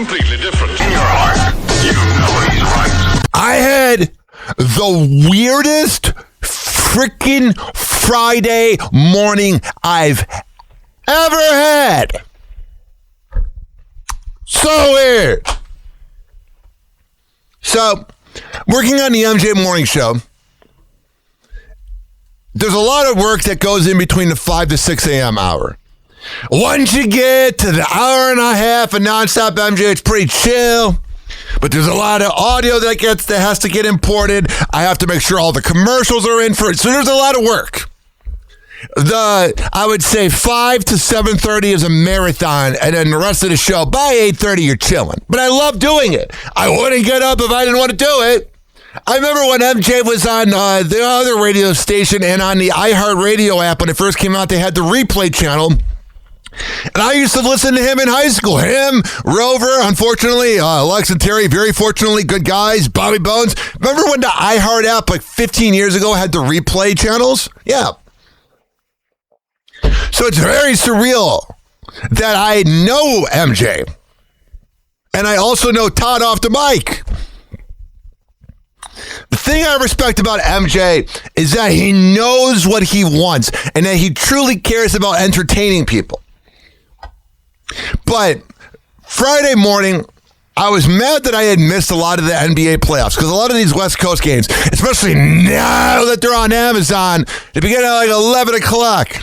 completely different. In your heart, you know he's right. I had the weirdest freaking Friday morning I've ever had. So weird. So, working on the MJ Morning Show, there's a lot of work that goes in between the 5 to 6 a.m. hour. Once you get to the hour and a half of nonstop MJ, it's pretty chill. But there's a lot of audio that has to get imported. I have to make sure all the commercials are in for it. So there's a lot of work. I would say 5 to 7:30 is a marathon, and then the rest of the show, by 8:30, you're chilling. But I love doing it. I wouldn't get up if I didn't want to do it. I remember when MJ was on the other radio station and on the iHeartRadio app when it first came out, they had the replay channel. And I used to listen to him in high school. Him, Rover, unfortunately, Lex and Terry, very fortunately, good guys, Bobby Bones. Remember when the iHeart app, like 15 years ago, had the replay channels? Yeah. So it's very surreal that I know MJ. And I also know Todd off the mic. The thing I respect about MJ is that he knows what he wants and that he truly cares about entertaining people. But Friday morning, I was mad that I had missed a lot of the NBA playoffs because a lot of these West Coast games, especially now that they're on Amazon, they begin at like 11 o'clock.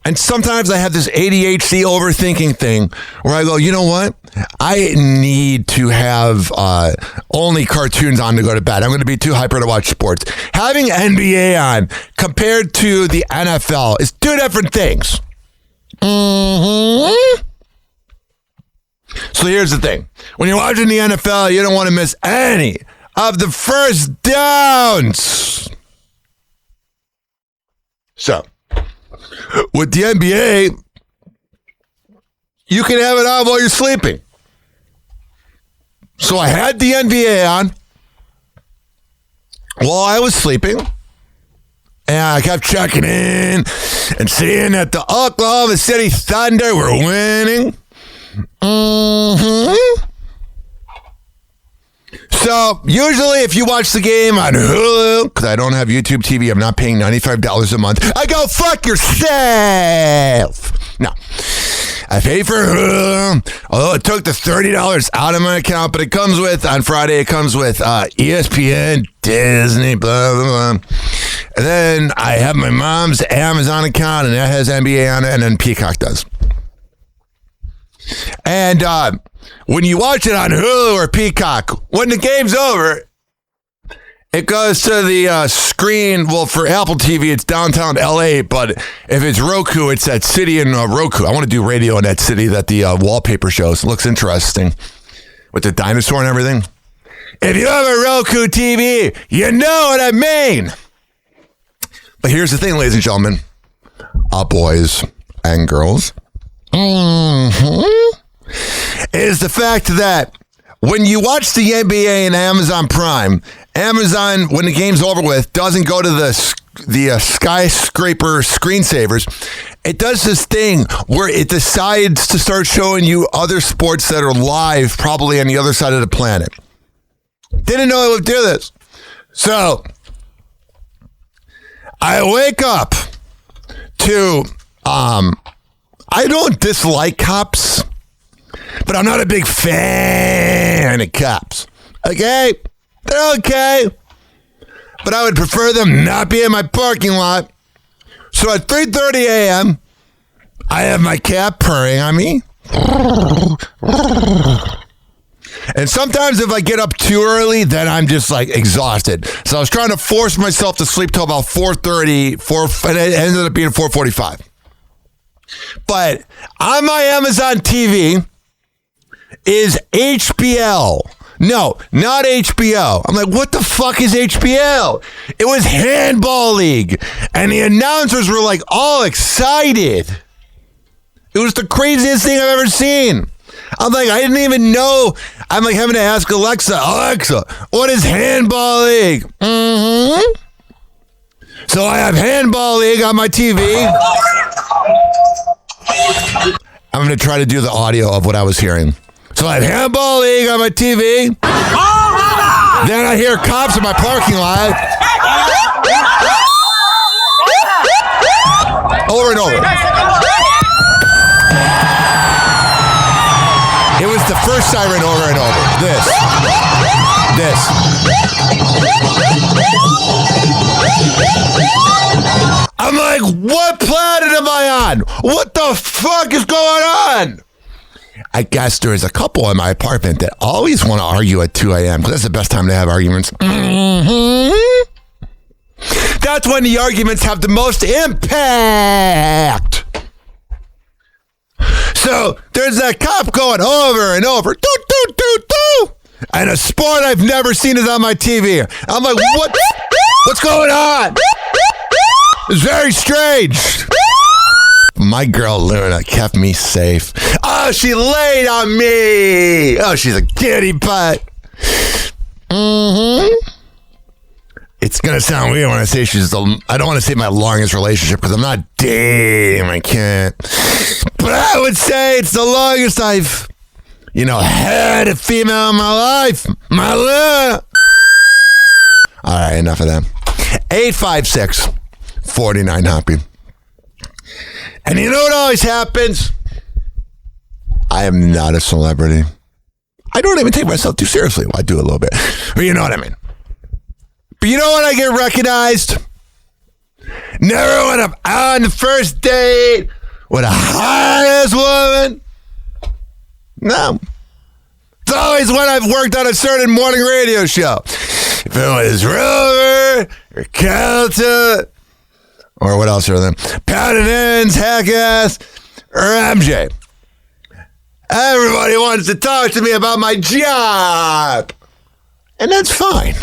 And sometimes I have this ADHD overthinking thing where I go, you know what? I need to have only cartoons on to go to bed. I'm going to be too hyper to watch sports. Having NBA on compared to the NFL is two different things. Mm-hmm. So here's the thing. When you're watching the NFL, you don't want to miss any of the first downs. So, with the NBA, you can have it on while you're sleeping. So I had the NBA on while I was sleeping. And I kept checking in and seeing that the Oklahoma City Thunder were winning. Mm-hmm. So, usually if you watch the game on Hulu, because I don't have YouTube TV, I'm not paying $95 a month, I go, fuck yourself. No. I pay for Hulu, although it took the $30 out of my account, but it comes with, on Friday, it comes with ESPN, Disney, blah, blah, blah. And then I have my mom's Amazon account, and that has NBA on it, and then Peacock does. And when you watch it on Hulu or Peacock, when the game's over, it goes to the screen. Well, for Apple TV, it's downtown LA, but if it's Roku, it's that city in Roku. I want to do radio in that city that the wallpaper shows. It looks interesting with the dinosaur and everything. If you have a Roku TV, you know what I mean. But here's the thing, ladies and gentlemen, boys and girls. Is the fact that when you watch the NBA and Amazon Prime, Amazon, when the game's over with, doesn't go to the skyscraper screensavers. It does this thing where it decides to start showing you other sports that are live, probably on the other side of the planet. Didn't know it would do this. So, I wake up to, I don't dislike cops, but I'm not a big fan of cops. Okay? They're okay. But I would prefer them not be in my parking lot. So at 3:30 a.m., I have my cat purring on me. And sometimes if I get up too early, then I'm just like exhausted. So I was trying to force myself to sleep till about 4:30, and it ended up being 4:45. But on my Amazon TV is HBO. No, not HBO. I'm like, what the fuck is HBO? It was Handball League. And the announcers were like all excited. It was the craziest thing I've ever seen. I'm like, I didn't even know. I'm like having to ask Alexa, what is Handball League? Mm-hmm. So I have Handball League on my TV. I'm going to try to do the audio of what I was hearing. So I have handball league on my TV. Then I hear cops in my parking lot. Over and over. It was the first siren over and over. This. I'm like, what planet am I on? What the fuck is going on? I guess there's a couple in my apartment that always want to argue at 2 a.m. because that's the best time to have arguments. Mm-hmm. That's when the arguments have the most impact. So there's that cop going over and over. Doo, doo, doo, doo. And a sport I've never seen is on my TV. I'm like, what's going on? It's very strange. My girl Luna kept me safe. Oh, she laid on me. Oh, she's a kitty butt. Mm-hmm. It's going to sound weird when I say I don't want to say my longest relationship because I'm not dating. I can't. But I would say it's the longest I've, had a female in my life. My Luna. All right, enough of that. 856-49-HOPPE. And you know what always happens? I am not a celebrity. I don't even take myself too seriously. Well, I do a little bit. But you know what I mean. But you know when I get recognized? Never when I'm on the first date with a hot-ass woman. No. It's always when I've worked on a certain morning radio show. If it was Rover or Calta, or what else are them? Pounded Ends, Hackass, or MJ. Everybody wants to talk to me about my job. And that's fine.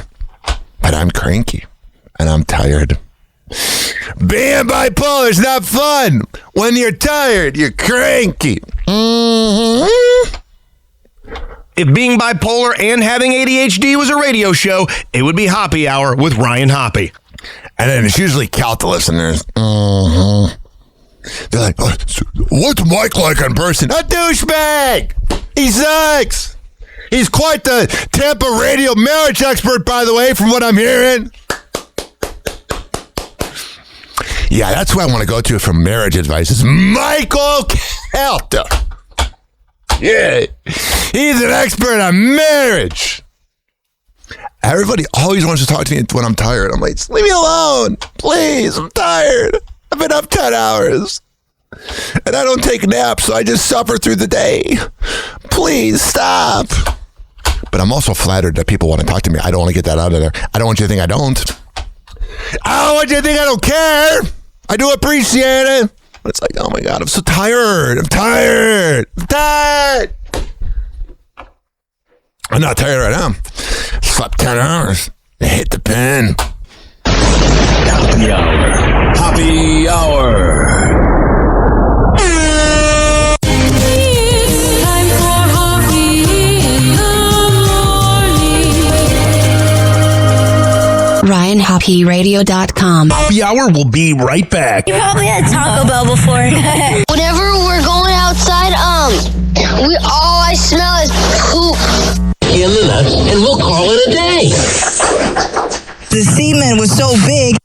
But I'm cranky. And I'm tired. Being bipolar is not fun. When you're tired, you're cranky. Mm-hmm. If being bipolar and having ADHD was a radio show, it would be Hoppe Hour with Ryan Hoppe. And then it's usually Calta listeners. Mm-hmm. They're like, oh, what's Mike like in person? A douchebag. He sucks. He's quite the Tampa radio marriage expert, by the way, from what I'm hearing. Yeah, that's who I want to go to for marriage advice. Is Michael Calta. Yeah, he's an expert on marriage. Everybody always wants to talk to me when I'm tired. I'm like, just leave me alone. Please, I'm tired. I've been up 10 hours. And I don't take naps, so I just suffer through the day. Please stop. But I'm also flattered that people want to talk to me. I don't want to get that out of there. I don't want you to think I don't. I don't want you to think I don't care. I do appreciate it. But it's like, oh my God, I'm so tired. I'm tired. I'm not tired right now. Slept 10 hours. Hit the pen. Hoppe Hour. Hoppe Hour. It's time for Hoppe in the morning. RyanHoppeRadio.com. Hoppe Hour will be right back. You probably had Taco Bell before. Whenever we're going outside, all I smell is poop. In the nuts, and we'll call it a day. The semen was so big.